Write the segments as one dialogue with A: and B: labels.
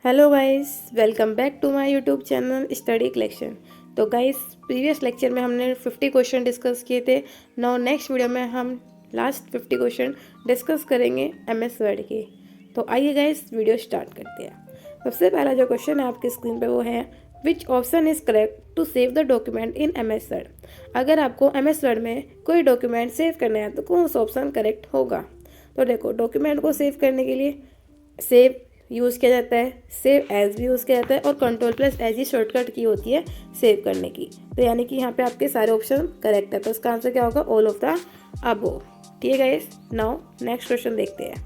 A: Hello guys, welcome back to my YouTube channel study collection. तो guys, previous lecture में हमने 50 question discuss किए थे। नाउ नेक्स्ट वीडियो में हम लास्ट 50 क्वेश्चन डिस्कस करेंगे एमएस वर्ड के। तो आइए गाइस, वीडियो स्टार्ट करते हैं। सबसे पहला जो क्वेश्चन है आपकी स्क्रीन पे वो है, which option is correct to save the document in MS Word. अगर आपको एमएस वर्ड में कोई डॉक्यूमेंट सेव करना है तो कौन सा ऑप्शन करेक्ट होगा। तो देखो, डॉक्यूमेंट को सेव करने के लिए सेव यूज़ किया जाता है, सेव एज भी यूज़ किया जाता है और कंट्रोल प्लस एज ही शॉर्टकट की होती है सेव करने की। तो यानी कि यहाँ पे आपके सारे ऑप्शन करेक्ट है। तो इसका आंसर क्या होगा, ऑल ऑफ द अबोव। ठीक है गाइस, नाउ नेक्स्ट क्वेश्चन देखते हैं।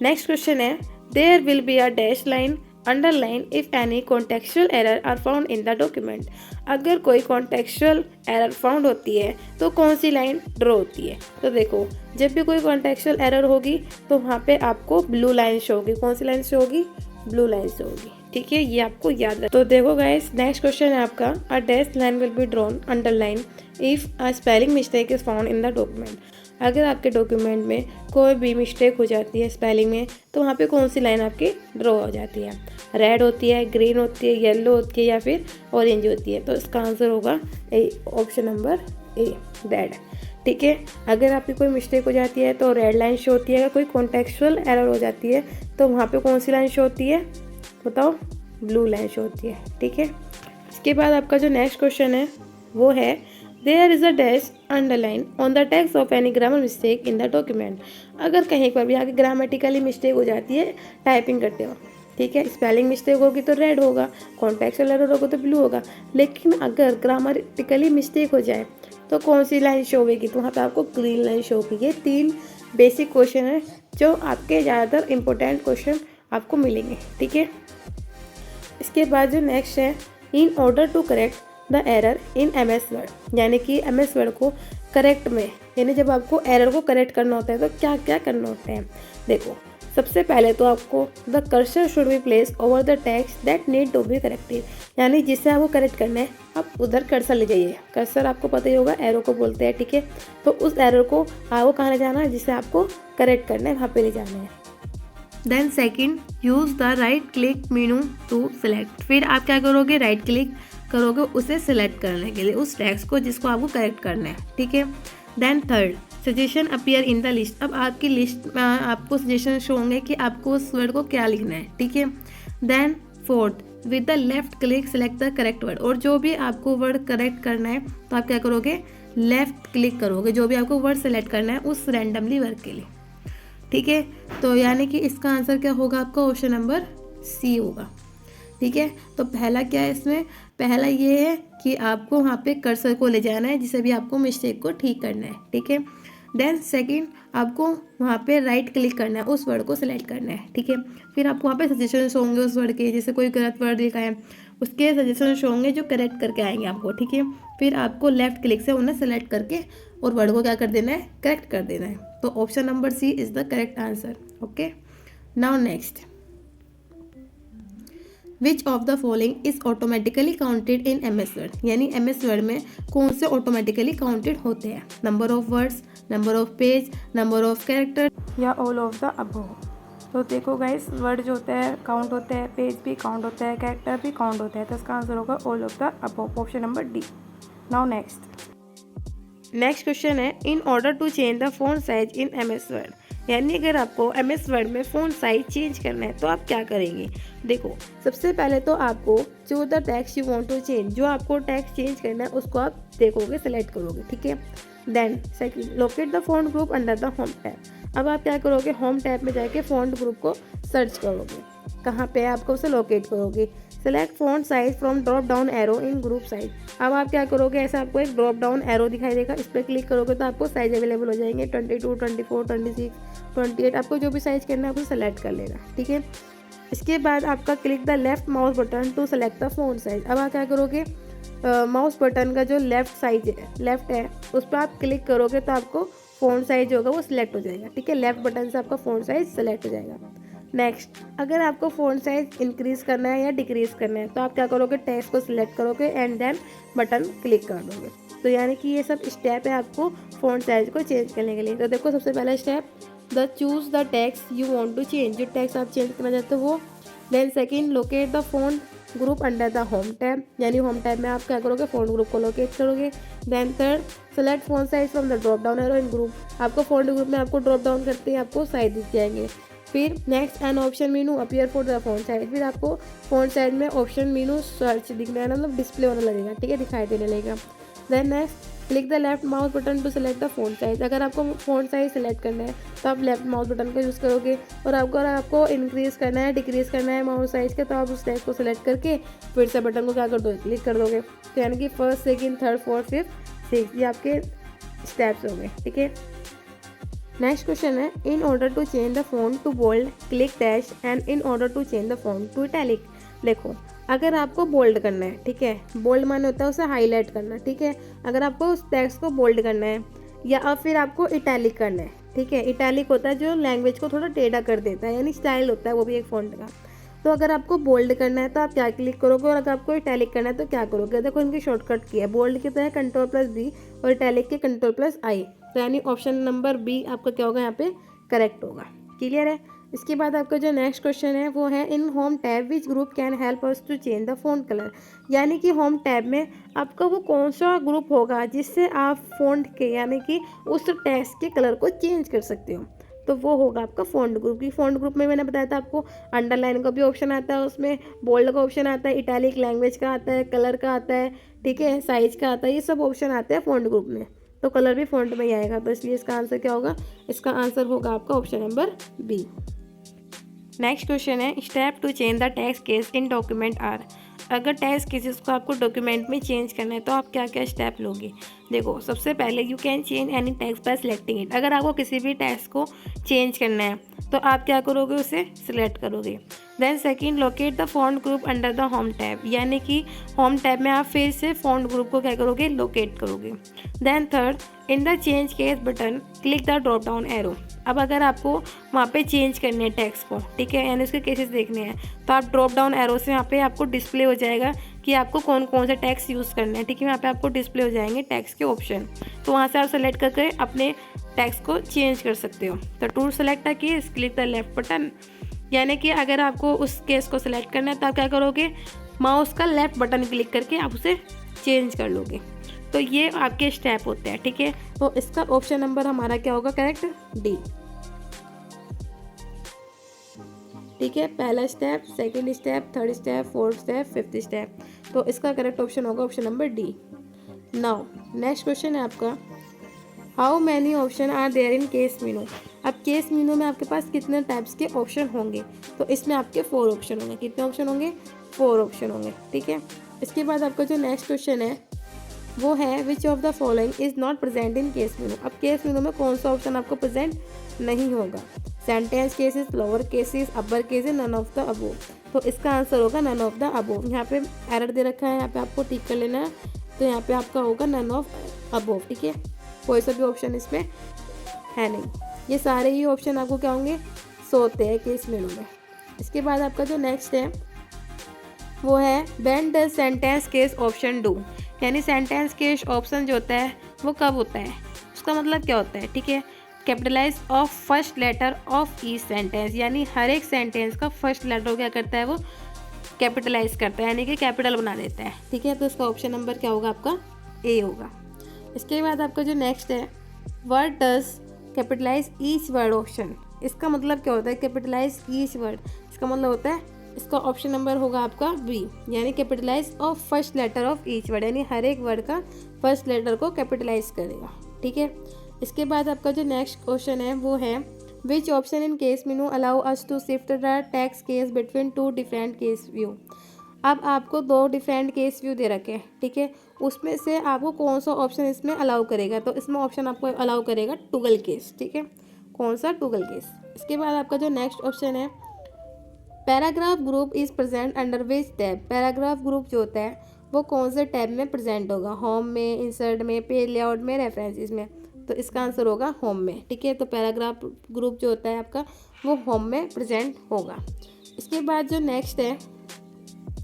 A: नेक्स्ट क्वेश्चन है, there will be a dash line underline if any contextual error are found in the document. अगर कोई कॉन्टेक्चुअल एरर फाउंड होती है तो कौन सी लाइन ड्रॉ होती है। तो देखो, जब भी कोई कॉन्टेक्चुअल एरर होगी तो वहाँ पे आपको ब्लू लाइन शो होगी। कौन सी लाइन शो होगी, ब्लू लाइन शो होगी। ठीक है, ये आपको याद रखना। तो देखो गाइस, नेक्स्ट क्वेश्चन है आपका, अ dash line will be drawn underline if a spelling mistake is found in the document. अगर आपके डॉक्यूमेंट में कोई भी मिस्टेक हो जाती है स्पेलिंग में तो वहाँ पे कौन सी लाइन आपकी ड्रॉ हो जाती है। रेड होती है, ग्रीन होती है, येलो होती है या फिर ऑरेंज होती है। तो इसका आंसर होगा ए, ऑप्शन नंबर ए, रेड। ठीक है, अगर आपकी कोई मिस्टेक हो जाती है तो रेड लाइन शो होती है। अगर कोई कॉन्टेक्चुअल एरर हो जाती है तो वहाँ पे कौन सी लाइन शो होती है, बताओ, ब्लू लाइन शो होती है। ठीक है, इसके बाद आपका जो नेक्स्ट क्वेश्चन है वो है, there is a dash underline on the text of any grammar mistake in the document. अगर कहीं पर भी आगे ग्रामेटिकली मिस्टेक हो जाती है टाइपिंग करते हो, ठीक है, स्पेलिंग मिस्टेक होगी तो रेड होगा, कॉन्टेक्चुअल एरर होगा तो ब्लू होगा। लेकिन अगर ग्रामेटिकली मिस्टेक हो जाए तो कौन सी लाइन शो होगी, तो वहाँ पे आपको ग्रीन लाइन शो होगी। ये 3 बेसिक क्वेश्चन है जो आपके ज़्यादातर इंपॉर्टेंट क्वेश्चन आपको मिलेंगे। ठीक है, इसके बाद जो नेक्स्ट है, in order to correct the error in MS Word. यानी कि एमएस वर्ड को करेक्ट में, यानी जब आपको एरर को करेक्ट करना होता है तो क्या क्या करना होता है। देखो, सबसे पहले तो आपको the cursor should be place over the text that need to be corrected. यानी जिससे आपको करेक्ट करना है आप उधर कर्सर ले जाइए। कर्सर आपको पता ही होगा, एरो को बोलते हैं। ठीक है, तो उस एरर को आपको कहाँ ले जाना है, जिससे आपको करेक्ट करना है वहाँ पे ले जाना है। Then second, use the right click menu to select. फिर आप क्या करोगे, राइट क्लिक करोगे उसे सिलेक्ट करने के लिए, उस टेक्स्ट को जिसको आपको करेक्ट करना है। ठीक है, then third, suggestion appear in the list. अब आपकी लिस्ट में आपको सजेशन शो होंगे कि आपको उस वर्ड को क्या लिखना है। ठीक है, then fourth, with the left click select the correct word. और जो भी आपको वर्ड करेक्ट करना है तो आप क्या करोगे, लेफ्ट क्लिक करोगे जो भी आपको वर्ड सेलेक्ट करना है उस रैंडमली वर्ड के लिए। ठीक है, तो यानी कि इसका आंसर क्या होगा, आपका ऑप्शन नंबर सी होगा। ठीक है, तो पहला क्या है इसमें, पहला ये है कि आपको वहाँ पे कर्सर को ले जाना है जिससे भी आपको मिस्टेक को ठीक करना है। ठीक है, देन सेकंड, आपको वहाँ पे राइट क्लिक करना है, उस वर्ड को सिलेक्ट करना है। ठीक है, फिर आपको वहाँ पे सजेशंस होंगे उस वर्ड के, जैसे कोई गलत वर्ड लिखा है उसके सजेशंस होंगे जो करेक्ट करके आएंगे आपको। ठीक है, फिर आपको लेफ्ट क्लिक से उन्हें सेलेक्ट करके और वर्ड को क्या कर देना है, करेक्ट कर देना है। तो option number C is the correct answer. Okay, now next, which of the following is automatically counted in MS Word. यानी एमएस वर्ड में कौन से ऑटोमेटिकली काउंटेड होते हैं, number of words, number of page, number of character या all of the above. तो देखो guys, word जो होता है काउंट होता है, पेज भी काउंट होता है, कैरेक्टर भी काउंट होता है। तो इसका आंसर होगा all of the above, option number D. Now next question है, in order to change the font size in MS Word. यानी अगर आपको एमएस वर्ड में फ़ॉन्ट साइज चेंज करना है तो आप क्या करेंगे। देखो, सबसे पहले तो आपको जो the text you want to change, जो आपको टेक्स्ट चेंज करना है उसको आप देखोगे, सेलेक्ट करोगे। ठीक है, then second, locate the font group under the home tab. अब आप क्या करोगे, होम टैब में जाके फॉन्ट ग्रुप को सर्च करोगे। कहाँ पे आपको उसे लोकेट करोगे, select font size from drop down arrow in group size. अब आप क्या करोगे, ऐसा आपको एक ड्रॉप डाउन एरो दिखाई देगा, इस पर क्लिक करोगे तो आपको साइज अवेलेबल हो जाएंगे 22, 24, 26, 28। आपको जो भी साइज करना है आपको सेलेक्ट कर लेना। ठीक है, इसके बाद आपका click the left mouse button to select the font size. अब आप क्या करोगे, माउस बटन का जो लेफ्ट साइज है, लेफ्ट है, उस पर आप क्लिक करोगे तो आपको फॉन्ट साइज होगा वो सिलेक्ट हो जाएगा। ठीक है, लेफ्ट बटन से आपका फॉन्ट साइज सेलेक्ट हो जाएगा। नेक्स्ट, अगर आपको फॉन्ट साइज इंक्रीज करना है या डिक्रीज करना है तो आप क्या करोगे, टेक्स्ट को सिलेक्ट करोगे एंड देन बटन क्लिक कर दोगे। तो यानी कि ये सब स्टेप है आपको फॉन्ट साइज को चेंज करने के लिए। तो देखो, सबसे पहला step, the choose the text you want to change. जो टेक्स्ट आप चेंज करना चाहते हो वो then second, locate the font group under the home tab, यानी होम टैब में आप क्या करोगे, फोन ग्रुप को लोकेट करोगे। Then third, select font size from the drop down arrow in group, आपको फोन ग्रुप में आपको ड्रॉप डाउन करते ही आपको साइज दिख जाएंगे। फिर next, an option Meenu appear for the phone side, फिर आपको फोन साइड में ऑप्शन मीनू सर्च दिखना है, मतलब डिस्प्ले होने लगेगा, ठीक है, दिखाई देने लगेगा। Then next, click the left mouse button to select the font size, अगर आपको फोन साइज सेलेक्ट करना है तो आप लेफ्ट माउस बटन का यूज़ करोगे, और अगर आपको इंक्रीज़ करना है डिक्रीज़ करना है माउस साइज का, तो आप उस टेक्स्ट को सेलेक्ट करके फिर से बटन को क्या कर दोगे, क्लिक कर दोगे। तो यानी कि first, second, third, fourth, fifth, six, ये आपके स्टेप्स हो गए, ठीक है। नेक्स्ट क्वेश्चन है, in order to change the font to bold click dash and in order to change the font to italic. देखो, अगर आपको बोल्ड करना है, ठीक है, बोल्ड माने होता है उसे हाईलाइट करना, ठीक है, अगर आपको उस टेक्स्ट को बोल्ड करना है या फिर आपको इटैलिक करना है, ठीक है, इटैलिक होता है जो लैंग्वेज को थोड़ा टेढ़ा कर देता है, यानी स्टाइल होता है वो भी एक फॉन्ट का। तो अगर आपको बोल्ड करना है तो आप क्या क्लिक करोगे, और अगर आपको इटैलिक करना है तो क्या करोगे। देखो इनकी शॉर्टकट की है, बोल्ड की तो है Ctrl+B और इटैलिक के Ctrl+I, तो यानी ऑप्शन नंबर बी आपका क्या होगा, यहाँ पे करेक्ट होगा। क्लियर है। इसके बाद आपका जो नेक्स्ट क्वेश्चन है वो है, in home tab which group can help us to change the font colour, यानी कि होम टैब में आपका वो कौन सा ग्रुप होगा जिससे आप फॉन्ट के यानी कि उस टेक्स्ट के कलर को चेंज कर सकते हो, तो वो होगा आपका फॉन्ट ग्रुप। की फॉन्ट ग्रुप में मैंने बताया था आपको अंडरलाइन का भी ऑप्शन आता है, उसमें बोल्ड का ऑप्शन आता है, इटैलिक लैंग्वेज का आता है, कलर का आता है, ठीक है, साइज का आता है, ये सब ऑप्शन आते हैं फॉन्ट ग्रुप में, तो कलर भी फॉन्ट में ही आएगा, तो इसलिए इसका आंसर क्या होगा, इसका आंसर होगा आपका option number B. Next question है, step to change the text case in document are, अगर टेक्स्ट केसेस को आपको डॉक्यूमेंट में चेंज करना है तो आप क्या क्या स्टेप लोगे। देखो, सबसे पहले you can change any text bye selecting it, अगर आपको किसी भी टेक्स्ट को चेंज करना है तो आप क्या करोगे, उसे सिलेक्ट करोगे। Then second, locate the font group under the home tab, यानी कि होम टैब में आप फिर से फॉन्ट ग्रुप को क्या करोगे, लोकेट करोगे। Then third, in the change case button click the drop down arrow, अब अगर आपको वहाँ पे चेंज करने हैं टेक्स्ट को, ठीक है, यानी उसके केसेस देखने हैं, तो आप ड्रॉप डाउन एरो से यहाँ पे आपको डिस्प्ले हो जाएगा कि आपको कौन कौन से टेक्स्ट यूज़ करने हैं, ठीक है, यहाँ पे आपको डिस्प्ले हो जाएंगे टेक्स्ट के ऑप्शन, तो वहाँ से आप सेलेक्ट करके अपने टेक्स्ट को चेंज कर सकते हो। तो to select the case click the left button, यानी कि अगर आपको उस केस को सिलेक्ट करना है तो आप क्या करोगे, माउस का लेफ्ट बटन क्लिक करके आप उसे चेंज कर लोगे। तो ये आपके स्टेप होते हैं, ठीक है, तो इसका ऑप्शन नंबर हमारा क्या होगा, करेक्ट, डी। ठीक है, पहला step, second step, third step, fourth step, fifth step, तो इसका करेक्ट ऑप्शन होगा option number D. Now next question है आपका, how many option are there in case menu, अब केस मीनू में आपके पास कितने टाइप्स के ऑप्शन होंगे, तो इसमें आपके 4 ऑप्शन होंगे। कितने ऑप्शन होंगे, 4 ऑप्शन होंगे, ठीक है। इसके बाद आपका जो नेक्स्ट क्वेश्चन है वो है, which of the following is not present in case menu, अब केस मीनू में कौन सा ऑप्शन आपको प्रेजेंट नहीं होगा। Sentence cases, lower cases, upper cases, none of the above, तो इसका आंसर होगा नन ऑफ द अबोव। यहाँ पे एरर दे रखा है, यहाँ पे आपको टिक कर लेना है, तो यहाँ पे आपका होगा नन ऑफ अबोव, ठीक है, कोई सा भी ऑप्शन इसमें है नहीं, ये सारे ही ऑप्शन आपको क्या होंगे, सोते हैं केस मीनू में। इसके बाद आपका जो नेक्स्ट है वो है, when does sentence case option do, यानी सेंटेंस केस ऑप्शन जो होता है वो कब होता है, उसका मतलब क्या होता है, ठीक है, capitalize of first letter of each sentence, यानी हर एक सेंटेंस का फर्स्ट लेटर क्या करता है, वो कैपिटलाइज करता है, यानी कि कैपिटल बना देता है, ठीक है, तो इसका ऑप्शन नंबर क्या होगा, आपका ए होगा। इसके बाद आपका जो नेक्स्ट है, word does capitalize each word option, इसका मतलब क्या होता है, कैपिटलाइज ईच वर्ड, इसका मतलब होता है, इसका ऑप्शन नंबर होगा आपका बी, यानी capitalize of first letter of each word, यानी हर एक वर्ड का फर्स्ट लेटर को कैपिटलाइज करेगा, ठीक है। इसके बाद आपका जो नेक्स्ट क्वेश्चन है वो है, which option in case menu allow us to shift the text case between 2 different case view, अब आपको 2 डिफरेंट केस व्यू दे रखे हैं, ठीक है, उसमें से आपको कौन सा ऑप्शन इसमें अलाउ करेगा, तो इसमें ऑप्शन आपको अलाउ करेगा टूगल केस, ठीक है, कौन सा, टूगल केस। इसके बाद आपका जो नेक्स्ट ऑप्शन है, paragraph group is present under which tab, paragraph group जो होता है वो कौन से टैब में प्रेजेंट होगा, होम में, इंसर्ट में, पेज लेआउट में, रेफरेंसेस में, तो इसका आंसर होगा होम में, ठीक है, तो पैराग्राफ ग्रुप जो होता है आपका वो होम में प्रेजेंट होगा। इसके बाद जो नेक्स्ट है,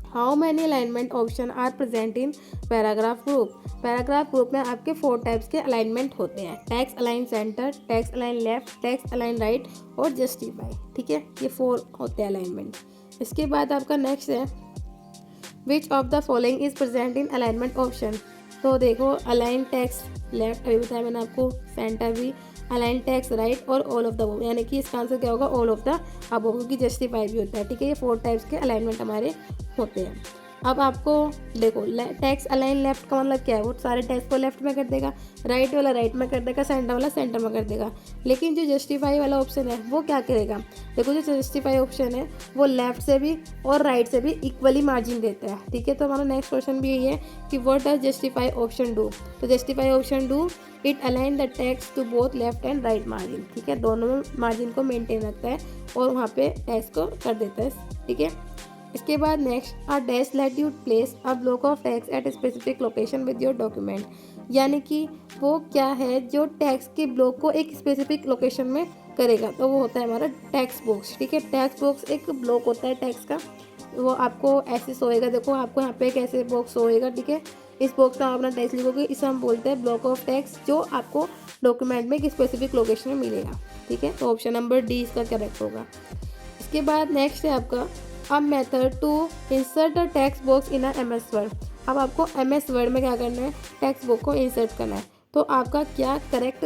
A: how many alignment option are present in paragraph group, paragraph group में आपके 4 टाइप्स के अलाइनमेंट होते हैं, text align center, text align left, text align right और जस्टिफाई, ठीक है, ये 4 होते हैं अलाइनमेंट। इसके बाद आपका नेक्स्ट है which of the following is present in alignment option. तो देखो अलाइन टेक्स्ट लेफ्ट, अभी बताया मैंने आपको, सेंटर भी, अलाइन टेक्स्ट राइट और ऑल ऑफ द अबव, यानी कि इसका आंसर क्या होगा, ऑल ऑफ द अबव, क्योंकि जस्टिफाई भी होता है। ठीक है, ये 4 टाइप्स के अलाइनमेंट हमारे होते हैं। अब आपको देखो टेक्स्ट अलाइन लेफ्ट का मतलब क्या है, वो सारे टेक्स्ट को लेफ्ट में कर देगा, राइट वाला राइट में कर देगा, सेंटर वाला सेंटर में कर देगा। लेकिन जो जस्टिफाई वाला ऑप्शन है वो क्या करेगा, देखो जो जस्टिफाई ऑप्शन है वो लेफ्ट से भी और राइट से भी इक्वली मार्जिन देता है। ठीक है, तो हमारा नेक्स्ट क्वेश्चन भी यही है कि what does justify option do. तो justify option do it align the text to both left and right margin. ठीक है, दोनों मार्जिन को मेंटेन रखता है और वहाँ पे टेक्स्ट को कर देता है। ठीक है, इसके बाद next a dash let you place a block of text at specific location with your document, यानी कि वो क्या है जो टेक्स्ट के ब्लॉक को एक स्पेसिफिक लोकेशन में करेगा, तो वो होता है हमारा टेक्स्ट बॉक्स। ठीक है, टेक्स्ट बॉक्स एक ब्लॉक होता है टेक्स्ट का, वो आपको ऐसे सोएगा, देखो आपको यहाँ पे एक ऐसे बॉक्स होएगा। ठीक है, इस बॉक्स में आप अपना टेक्स्ट लिखोगे, इसे हम बोलते हैं ब्लॉक ऑफ टेक्स्ट, जो आपको डॉक्यूमेंट में एक स्पेसिफिक लोकेशन में मिलेगा। ठीक है, तो ऑप्शन नंबर डी इसका करेक्ट होगा। इसके बाद नेक्स्ट है आपका अब method to insert a text box in a MS word. अब आपको MS वर्ड में क्या करना है, टेक्स्ट बॉक्स को इंसर्ट करना है। तो आपका क्या करेक्ट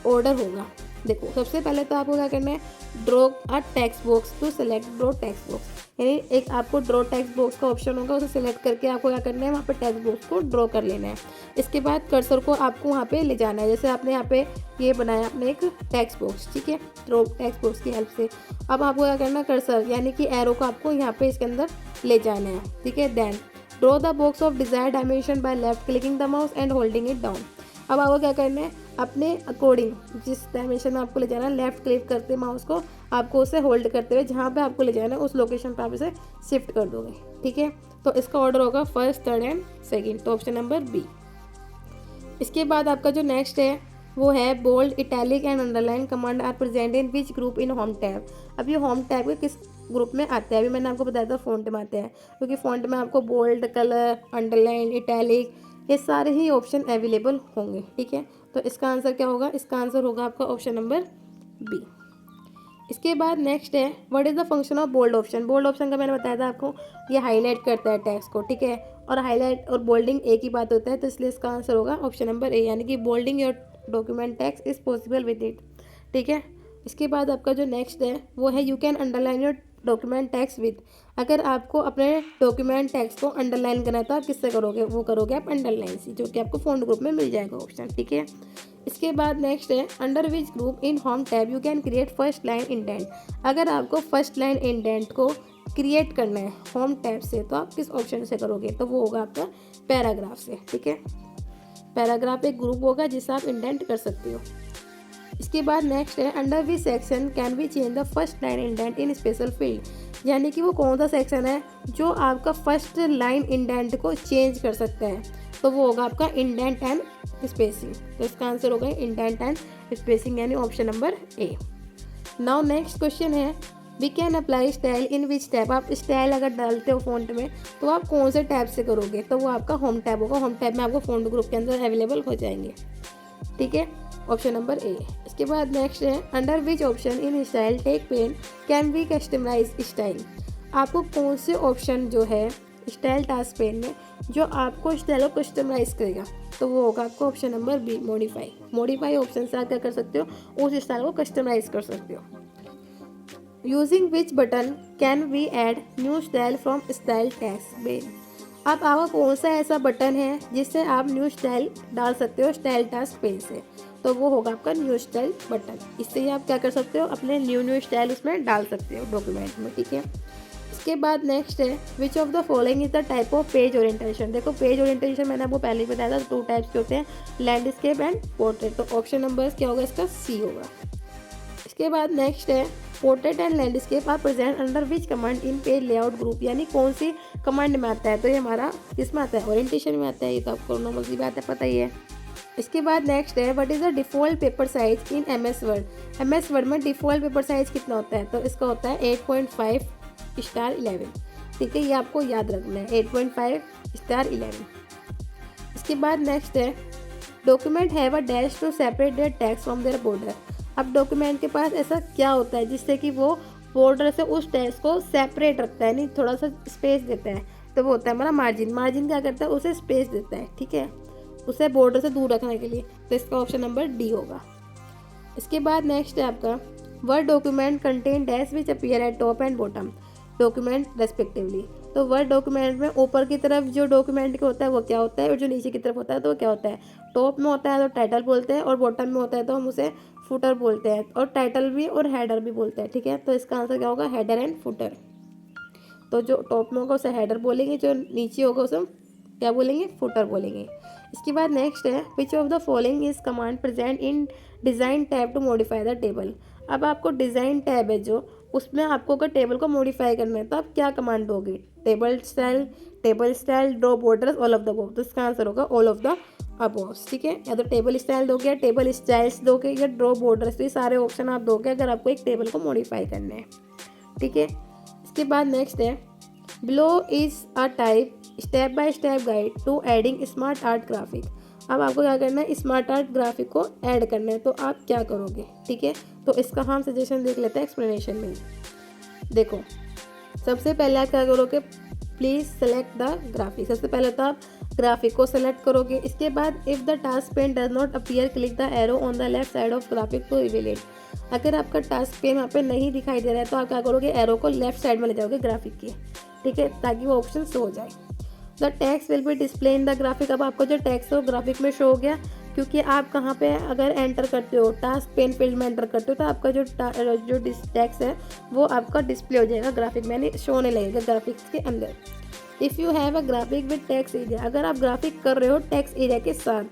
A: ऑर्डर होगा, देखो सबसे पहले तो आपको क्या करना है, draw a text box to select draw text box, यानी एक आपको ड्रॉ टेक्स्ट बॉक्स का ऑप्शन होगा, उसे सिलेक्ट करके आपको क्या करना है, वहाँ पे टेक्स्ट बॉक्स को ड्रॉ कर लेना है। इसके बाद कर्सर को आपको वहाँ पे ले जाना है, जैसे आपने यहाँ पे ये बनाया आपने एक टेक्स्ट बॉक्स। ठीक है, ड्रॉ टेक्स्ट बॉक्स की हेल्प से अब आपको क्या करना है, कर्सर यानी कि एरो को आपको यहाँ पे इसके अंदर ले जाना है। ठीक है, then draw the box of desired dimension by left clicking the mouse and holding it down. अब आपको क्या करना है, अपने अकॉर्डिंग जिस डायमेंशन में आपको ले जाना है, लेफ्ट क्लिक करते माउस को, आपको उसे होल्ड करते हुए जहाँ पे आपको ले जाना है उस लोकेशन पे आप इसे शिफ्ट कर दोगे। ठीक है, तो इसका ऑर्डर होगा फर्स्ट, थर्ड एंड सेकंड, तो ऑप्शन नंबर बी। इसके बाद आपका जो नेक्स्ट है वो है bold, italic and underline command are present in which group in home tab. अब ये होम टैब के किस ग्रुप में आते हैं, अभी मैंने आपको बताया था फॉन्ट में आते हैं, क्योंकि फॉन्ट में आपको बोल्ड, कलर, अंडरलाइन, इटैलिक ये सारे ही ऑप्शन अवेलेबल होंगे। ठीक है, तो इसका आंसर क्या होगा, इसका आंसर होगा आपका ऑप्शन नंबर बी। इसके बाद नेक्स्ट है what is the function of bold option. Bold option का मैंने बताया था आपको, ये हाईलाइट करता है टेक्स्ट को। ठीक है, और हाईलाइट और बोल्डिंग एक ही बात होता है, तो इसलिए इसका आंसर होगा ऑप्शन नंबर ए, यानी कि Boulding your document text is possible with it. ठीक है, इसके बाद आपका जो नेक्स्ट है वो है you can underline your document text with. अगर आपको अपने डॉक्यूमेंट टेक्स्ट को अंडरलाइन करना है तो आप किससे करोगे, वो करोगे आप अंडरलाइन से, जो कि आपको फॉन्ट ग्रुप में मिल जाएगा ऑप्शन। ठीक है, इसके बाद नेक्स्ट है under which group in home tab you can create first line indent. अगर आपको फर्स्ट लाइन इंडेंट को क्रिएट करना है होम टैब से तो आप किस ऑप्शन से करोगे, तो वो होगा आपका पैराग्राफ से। ठीक है, पैराग्राफ एक ग्रुप होगा जिससे आप इंडेंट कर सकते हो। इसके बाद नेक्स्ट है under which section can we change the first line indent in special field, यानी कि वो कौन सा सेक्शन है जो आपका फर्स्ट लाइन इंडेंट को चेंज कर सकता है, तो वो होगा आपका इंडेंट एंड स्पेसिंग। तो इसका आंसर होगा इंडेंट एंड स्पेसिंग, यानी option number A. Now next question है we can apply style in which tab. आप स्टाइल अगर डालते हो फॉन्ट में तो आप कौन से टैब से करोगे, तो वो आपका होम टैब होगा। होम टैब में आपको फॉन्ट ग्रुप के अंदर अवेलेबल हो जाएंगे। ठीक है, ऑप्शन नंबर ए। इसके बाद नेक्स्ट है under which option in style task pane can we customize style. आपको कौन से ऑप्शन जो है स्टाइल टास्क पेन में जो आपको स्टाइल को कस्टमाइज करेगा, तो वो होगा आपको option number B modify. Modify option से आप क्या कर सकते हो, उस स्टाइल को कस्टमाइज कर सकते हो। Using which button can we add new style from style task pane. अब आपका कौन सा ऐसा बटन है जिससे आप न्यू स्टाइल डाल सकते हो स्टाइल टास्क पेन से, तो वो होगा आपका न्यू स्टाइल बटन। इससे ही आप क्या कर सकते हो, अपने न्यू स्टाइल उसमें डाल सकते हो डॉक्यूमेंट में। ठीक है, इसके बाद नेक्स्ट है which of the following is the type of page orientation. देखो पेज ओरिएंटेशन मैंने आपको पहले ही बताया था, 2 टाइप्स के होते हैं, लैंडस्केप एंड पोर्ट्रेट। तो ऑप्शन नंबर क्या होगा इसका, सी होगा। इसके बाद नेक्स्ट है portrait and landscape are present under which command in page layout group, यानी कौन सी कमांड में आता है, तो ये हमारा किस में आता है, ओरिएंटेशन में आता है। ये तो आपको नॉर्मल सी बात है, पता ही है। इसके बाद नेक्स्ट है what is the default paper size in MS word. MS word में डिफ़ॉल्ट पेपर साइज कितना होता है, तो इसका होता है 8.5/11। ठीक है, ये आपको याद रखना है 8.5/11। इसके बाद नेक्स्ट है document have a dash to separate their text from their border. अब डॉक्यूमेंट के पास ऐसा क्या होता है जिससे कि वो बॉर्डर से उस टेक्स्ट को सेपरेट रखता है, नहीं थोड़ा सा स्पेस देता है, तो वो होता है हमारा मार्जिन। मार्जिन क्या करता है, उसे स्पेस देता है, ठीक है, उसे बॉर्डर से दूर रखने के लिए। तो इसका ऑप्शन नंबर डी होगा। इसके बाद नेक्स्ट है आपका word document contain dash which appear eight top and bottom document respectively. तो वर्ड डॉक्यूमेंट में ऊपर की तरफ जो डॉक्यूमेंट के होता है वो क्या होता है, और जो नीचे की तरफ होता है तो वो क्या होता है। टॉप में होता है तो टाइटल बोलते हैं, और बॉटम में होता है तो हम उसे फुटर बोलते हैं, और टाइटल भी और हेडर भी बोलते हैं, ठीक है। तो इसका आंसर क्या होगा, हेडर एंड फुटर। तो जो टॉप में होगा उसे हेडर बोलेंगे, जो नीचे होगा उसे क्या बोलेंगे, फुटर बोलेंगे। इसके बाद नेक्स्ट है which of the following is command present in design tab to modify the table. अब आपको डिज़ाइन टैब है जो, उसमें आपको अगर टेबल को मॉडिफाई करना है तो आप क्या कमांड दोगे, table style, draw borders, all of the above. तो इसका आंसर होगा ऑल ऑफ द अबव, ठीक है। या तो टेबल स्टाइल दोगे, या टेबल स्टाइल्स दोगे, या ड्रॉ बॉर्डर्स। तो ये सारे ऑप्शन आप दोगे अगर आपको एक टेबल को मॉडिफाई करना है, ठीक है। इसके बाद नेक्स्ट है below is a type step by step guide to adding smart art graphic. अब आपको क्या करना है, स्मार्ट आर्ट ग्राफिक को ऐड करना है, तो आप क्या करोगे, ठीक है। तो इसका हम सजेशन देख लेते हैं एक्सप्लेनेशन में। देखो, सबसे पहले आप क्या करोगे, प्लीज़ सेलेक्ट द ग्राफिक। सबसे पहले तो आप ग्राफिक को सेलेक्ट करोगे। इसके बाद if the task pane does not appear click the arrow on the left side of graphic to reveal it. अगर आपका टास्क पेन यहाँ पे नहीं दिखाई दे रहा है तो आप क्या करोगे, एरो को लेफ्ट साइड में ले जाओगे ग्राफिक के, ठीक है, ताकि वो ऑप्शन शो हो जाए। The text will be display in the graphic. अब आपका जो टेक्स्ट है वो ग्राफिक में शो हो गया, क्योंकि आप कहाँ पे अगर एंटर करते हो, टास्क पेन फील्ड में एंटर करते हो, तो आपका जो टेक्स्ट है वो आपका डिस्प्ले हो जाएगा ग्राफिक में, यानी शो होने लगेगा ग्राफिक्स के अंदर। If you have a graphic with text area, अगर आप ग्राफिक कर रहे हो टेक्स्ट एरिया के साथ,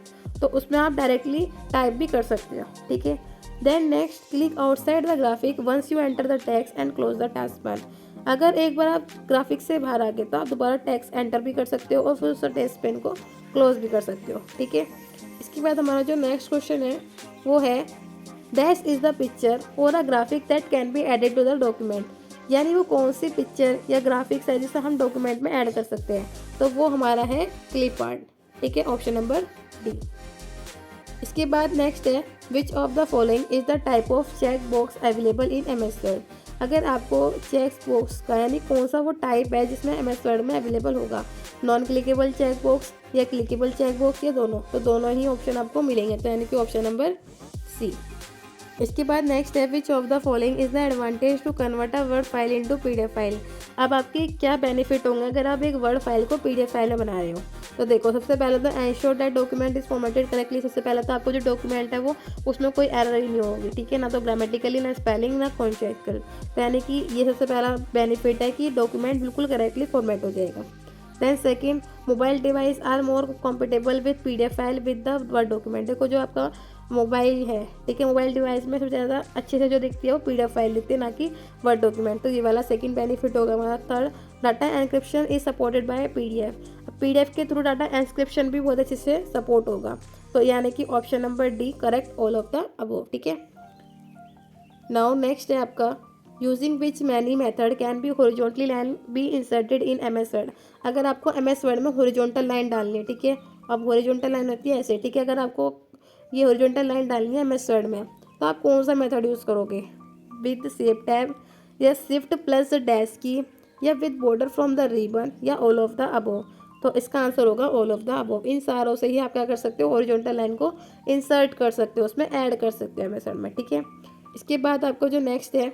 A: तो उसमें आप डायरेक्टली टाइप भी कर सकते हो, ठीक है। Then next click outside the graphic once you enter the text and close the task bar. अगर एक बार आप ग्राफिक से बाहर आ गए तो आप दोबारा टेक्स्ट एंटर भी कर सकते हो और फिर उस टेक्स्ट पेन को क्लोज भी कर सकते हो, ठीक है। इसके बाद हमारा जो नेक्स्ट क्वेश्चन है वो है dash is the picture or a graphic that can be added to the document. यानी वो कौन सी पिक्चर या ग्राफिक्स है जिसे हम डॉक्यूमेंट में ऐड कर सकते हैं, तो वो हमारा है क्लिप आर्ट, ठीक है, ऑप्शन नंबर डी। इसके बाद नेक्स्ट है which of the following is the type of check box available in M S word. अगर आपको चेक बॉक्स का यानी कौन सा वो टाइप है जिसमें एम एस वर्ड में अवेलेबल होगा, नॉन क्लिकेबल चेक बॉक्स या क्लिकेबल चेक बॉक्स, या दोनों, तो दोनों ही ऑप्शन आपको मिलेंगे, तो यानी कि ऑप्शन नंबर सी। इसके बाद नेक्स्ट है which of the following is the advantage to convert a word file into PDF file. अब आपके क्या बेनिफिट होंगे अगर आप एक वर्ड फाइल को पीडीएफ फाइल में बना रहे हो। तो देखो, सबसे पहले तो ensure that document is formatted correctly. सबसे पहले तो आपको जो डॉक्यूमेंट है वो उसमें कोई एरर ही नहीं होगी, ठीक है, ना तो ग्रामेटिकली, ना स्पेलिंग, ना कॉन्टेक्चुअल। तो यानी कि ये सबसे पहला बेनिफिट है कि डॉक्यूमेंट बिल्कुल करेक्टली फॉर्मेट हो जाएगा। Then second, mobile device are more compatible with PDF file with the word document. देखो, जो आपका मोबाइल है, ठीक है, मोबाइल डिवाइस में सबसे ज़्यादा अच्छे से जो दिखती है वो पीडीएफ फाइल दिखती है, ना कि वर्ड डॉक्यूमेंट। तो ये वाला सेकंड बेनिफिट होगा हमारा। Third, data encryption is supported by PDF. अब पीडीएफ के थ्रू डाटा एनक्रिप्शन भी बहुत अच्छे से सपोर्ट होगा, तो यानी कि option number D correct all of the above, ठीक है। नाउ नेक्स्ट है आपका using which many method can be horizontally line be inserted in M S word. अगर आपको एम एस वर्ड में हॉरिजॉन्टल लाइन डालनी है, ठीक है, अब हॉरिजॉन्टल लाइन होती है ऐसे, ठीक है, अगर आपको ये हॉरिजॉन्टल लाइन डालनी है एम एस वर्ड में, तो आप कौन सा मेथड यूज़ करोगे, विद शेप टैब, या शिफ्ट प्लस डैश की, या with border from the ribbon, या ऑल ऑफ द अबव। तो इसका आंसर होगा ऑल ऑफ द अबव। इन सारों से ही आप क्या कर सकते हो, हॉरिजॉन्टल लाइन को इंसर्ट कर सकते हो, उसमें ऐड कर सकते हो एम एस वर्ड में, ठीक है। इसके बाद आपको जो नेक्स्ट है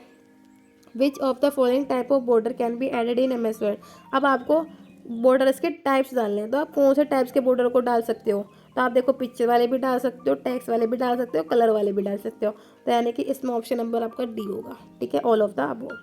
A: which of the following type of border can be added in M S word. अब आपको बॉर्डर्स के टाइप्स डालने हैं, तो आप कौन से टाइप्स के बॉर्डर को डाल सकते हो। तो आप देखो, पिक्चर वाले भी डाल सकते हो, टेक्स्ट वाले भी डाल सकते हो, कलर वाले भी डाल सकते हो, तो यानी कि इसमें ऑप्शन नंबर आपका डी होगा, ठीक है, all of the above.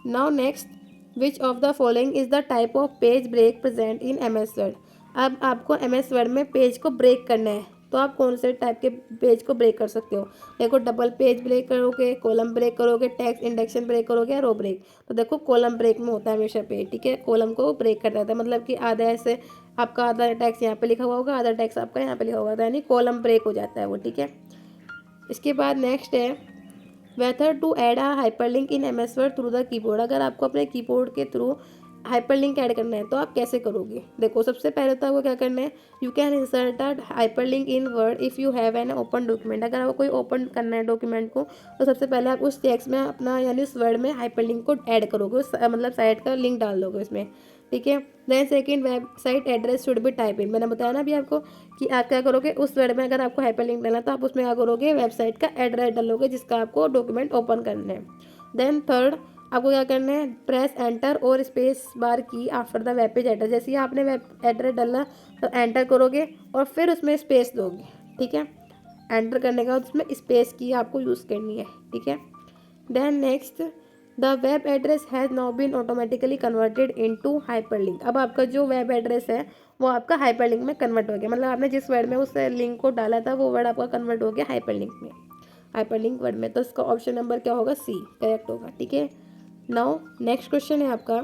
A: Now next, which of the following is the type of page break present in M S word. अब आपको एम एस वर्ड में पेज को ब्रेक करना है, तो आप कौन से टाइप के पेज को ब्रेक कर सकते हो। देखो, डबल पेज ब्रेक करोगे, कॉलम ब्रेक करोगे, टेक्स्ट इंडेक्शन ब्रेक करोगे, या रो ब्रेक। तो देखो, कॉलम ब्रेक में होता है हमेशा पेज, ठीक है, कॉलम को ब्रेक कर देता है, मतलब कि आधा ऐसे आपका आधा टेक्स्ट यहाँ पे लिखा हुआ होगा, आधा टेक्स्ट आपका यहाँ पे लिखा हुआ होगा, यानी कॉलम ब्रेक हो जाता है वो, ठीक है। इसके बाद नेक्स्ट है whether to add a hyperlink in M S Word through the keyboard. अगर आपको अपने कीबोर्ड के थ्रू हाइपरलिंक ऐड करना है तो आप कैसे करोगे। देखो सबसे पहले तो आपको क्या करना है, you can insert a hyperlink in word if you have an open document. अगर आपको कोई ओपन करना है डॉक्यूमेंट को तो सबसे पहले आप उस टेक्स्ट में अपना यानी उस वर्ड में हाइपरलिंक को ऐड करोगे, उस मतलब साइट का लिंक डाल दोगे उसमें, ठीक है। Then second, website address should be type in. मैंने बताया ना अभी आपको कि आप क्या करोगे, उस वर्ड में अगर आपको हाइपरलिंक डालना है तो आप उसमें क्या करोगे, वेबसाइट का एड्रेस डालोगे जिसका आपको डॉक्यूमेंट ओपन करना है। देन थर्ड, आपको क्या करना है, प्रेस एंटर और स्पेस बार की after the web page address. जैसे ही आपने वेब एड्रेस डाला तो एंटर करोगे और फिर उसमें स्पेस दोगे, ठीक है। एंटर करने के बाद उसमें स्पेस की आपको यूज़ करनी है, ठीक है। Then next, the web address has now been automatically converted into hyperlink. अब आपका जो वेब एड्रेस है वो आपका हाइपरलिंक में कन्वर्ट हो गया, मतलब आपने जिस वर्ड में उस लिंक को डाला था वो वर्ड आपका कन्वर्ट हो गया हाइपरलिंक में, हाइपरलिंक वर्ड में। तो इसका ऑप्शन नंबर क्या होगा, सी करेक्ट होगा, ठीक है। नाउ नेक्स्ट क्वेश्चन है आपका,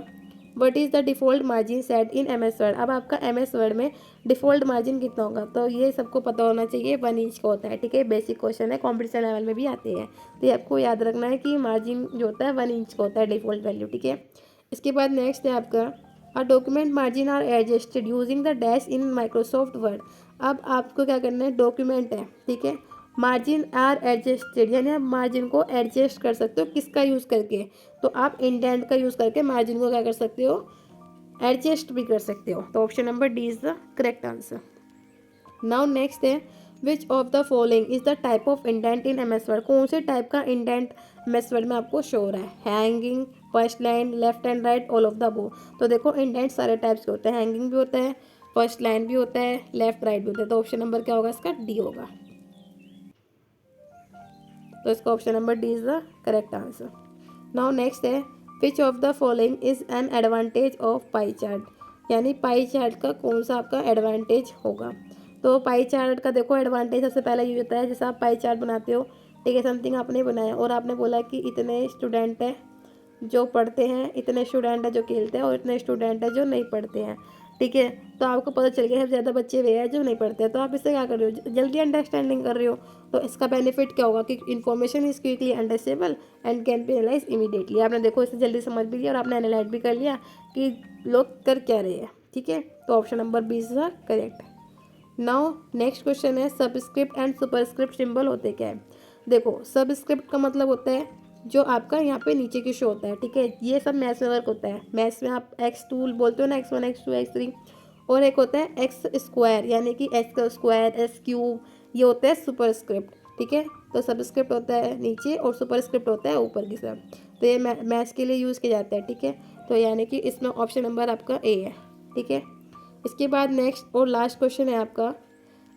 A: what is the default margin set in M S word. अब आपका एम एस वर्ड में डिफ़ॉल्ट मार्जिन कितना होगा, तो ये सबको पता होना चाहिए, 1 इंच का होता है, ठीक है। बेसिक क्वेश्चन है, कॉम्पिटिशन लेवल में भी आते हैं, तो ये आपको याद रखना है कि मार्जिन जो होता है 1 इंच का होता है डिफ़ॉल्ट वैल्यू, ठीक है। इसके बाद नेक्स्ट है आपका, a document margin are adjusted using the dash in Microsoft word. अब आपको क्या करना है, डॉक्यूमेंट है, ठीक है, मार्जिन आर एडजस्टेड यानी आप मार्जिन को एडजस्ट कर सकते हो, किसका यूज़ करके, तो आप इंडेंट का यूज़ करके मार्जिन को क्या कर सकते हो, एडजस्ट भी कर सकते हो। तो option number D is the correct answer. Now next है, which of the following is the type of indent in M S Word. कौन से टाइप का इंडेंट एम एस वर्ड में आपको शो हो रहा है, hanging, first line, left and right, all of the above. तो देखो इंडेंट सारे टाइप्स के होते हैं, हैंगिंग भी होता है, फर्स्ट लाइन भी होता है, लेफ्ट राइट भी होता है। तो ऑप्शन नंबर क्या होगा इसका, डी होगा। तो इसका option number D is the correct answer. Now next है, which of the following is an advantage of pie chart. यानी पाई चार्ट का कौन सा आपका एडवांटेज होगा। तो पाई चार्ट का देखो एडवांटेज सबसे पहले ये होता है, जैसे आप पाई चार्ट बनाते हो, ठीक है, समथिंग आपने बनाया और आपने बोला कि इतने स्टूडेंट हैं जो पढ़ते हैं, इतने स्टूडेंट हैं जो खेलते हैं और इतने स्टूडेंट हैं जो नहीं पढ़ते हैं, ठीक है। तो आपको पता चल गया सबसे ज़्यादा बच्चे वे हैं जो नहीं पढ़ते हैं, तो आप इससे क्या कर रहे हो, जल्दी अंडरस्टैंडिंग कर रहे हो। तो इसका बेनिफिट क्या होगा कि information is quickly understandable and can be analyse immediately. आपने देखो इसे जल्दी समझ भी लिया और आपने एनालाइज भी कर लिया कि लोग कर क्या रहे हैं, ठीक है। तो option number B is the correct. Now next question है, सबस्क्रिप्ट एंड सुपरस्क्रिप्ट सिंबल होते क्या है। देखो सबस्क्रिप्ट का मतलब होता है जो आपका यहाँ पे नीचे की शो होता है, ठीक है। ये सब मैथ्स में वर्क होता है, मैथ्स में आप x2 बोलते हो ना, x1 x2 x3, और एक होता है एक्स स्क्वायर यानी कि एक्स का स्क्वायर, एक्स क्यूब, ये होता है सुपरस्क्रिप्ट, ठीक है। तो सबस्क्रिप्ट होता है नीचे और सुपरस्क्रिप्ट होता है ऊपर की तरफ। तो ये मैथ्स के लिए यूज़ किया जाता है, ठीक है। तो यानी कि इसमें ऑप्शन नंबर आपका ए है, ठीक है। इसके बाद नेक्स्ट और लास्ट क्वेश्चन है आपका,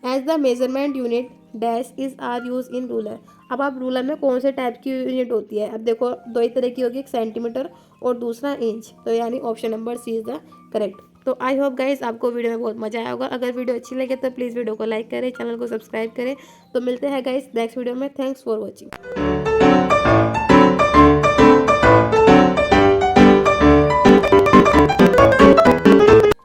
A: as the measurement unit dash is are use in ruler. अब आप रूलर में कौन से टाइप की यूनिट होती है, अब देखो दो ही तरह की होगी, एक सेंटीमीटर और दूसरा इंच। तो यानी option number C is the correct. तो आई होप गाइस आपको वीडियो में बहुत मजा आया होगा। अगर वीडियो अच्छी लगे तो प्लीज़ वीडियो को लाइक करें, चैनल को सब्सक्राइब करें। तो मिलते हैं गाइस नेक्स्ट वीडियो में। Thanks for watching.